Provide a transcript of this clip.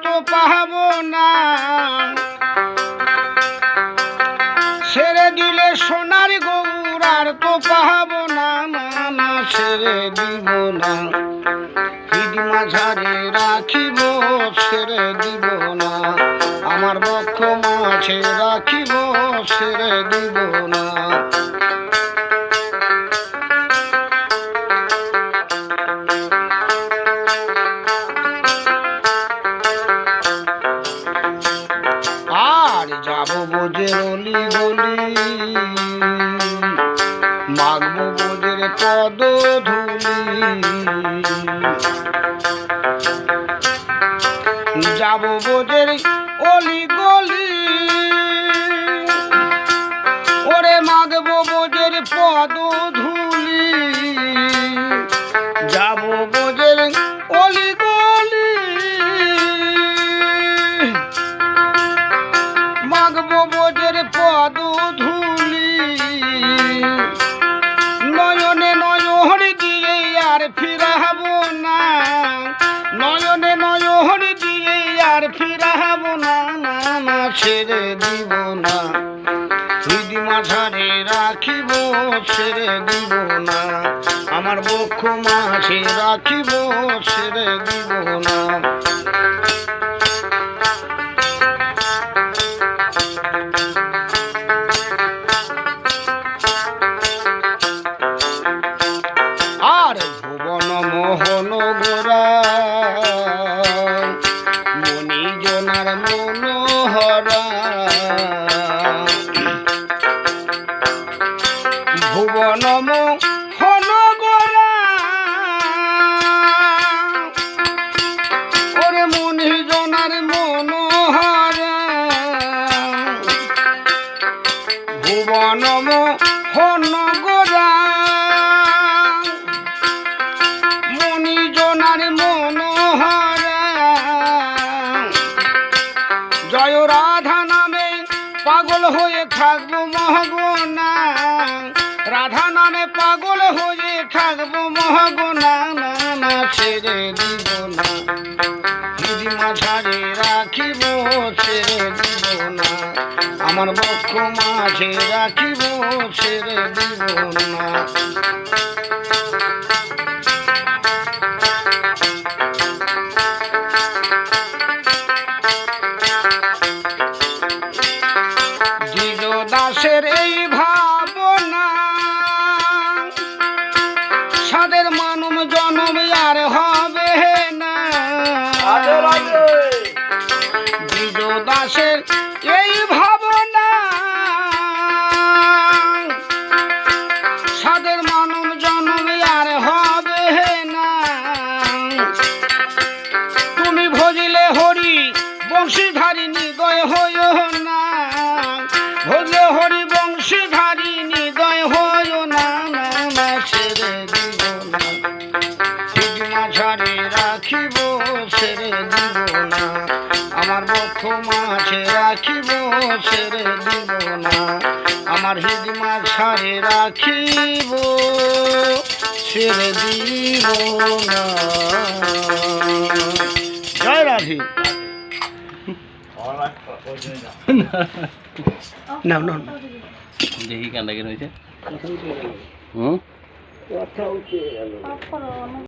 তো পাবো না, ছেড়ে দিলে সোনার গৌর আর তো পাবো না, না না ছেড়ে দিব না, হিড মাঝারে রাখিব ছেড়ে দিব না, আমার বক্ষ মাঝে রাখিব ছেড়ে দিব না। আর যাব বোঝের অলি গলি, মাগবো বোঝের পদ ধুলি, যাব বোঝের অলি গলি, ওরে মাগবো বোঝের পদ ধুলি, যাব বোঝের অলি গলি, মাগবো বোঝের পদ ধুলি, নয়নে নয়ন দিয়ে আর ফিরাবো না, নয়নে নয়ন দিয়ে আর ফিরাবো না, না না ছেড়ে দিব না, হিড মাঝারে রাখিব ছেড়ে দিব না, আমার বক্ষ মাঝে রাখিব ছেড়ে দিব না। আর ভুবন মোহন গোরা মণিজনার মনোহরা, ভুবন মোহন গোরা ওরে মণিজনার মনোহরা, ভুবন মোহন গোরা মণিজনার মনোহরা, জয় রাধা নামে পাগল হয়ে থাকবো মহগনা, রাধা নামে পাগল হয়ে থাকবো মহগনা, না না ছেড়ে দিব না, হিড মাঝারে রাখিব ছেড়ে দিব না, আমার বক্ষ মাঝে রাখিব ছেড়ে দিব না। দাসের এই ভাবনা, সাদের মানব জনম আর হবে না, দ্বিজ দাসের এই ভাবনা, সাদের মানব জনম আর হবে না, তুমি ভজিলে হরি বংশীধারী নিদয় হইও না, ভজলে হরি বংশীধারী নিদয় হইও না, না না ছেড়ে দিব না, হিড মাঝারে রাখিব ছেড়ে দিব না, আমার বক্ষ মাঝে রাখিব ছেড়ে দিব না, আমার হিড মাঝারে রাখিব ছেড়ে দিব না। জয় রাধে। না না দেখি কান্ডা কেন হয়েছে।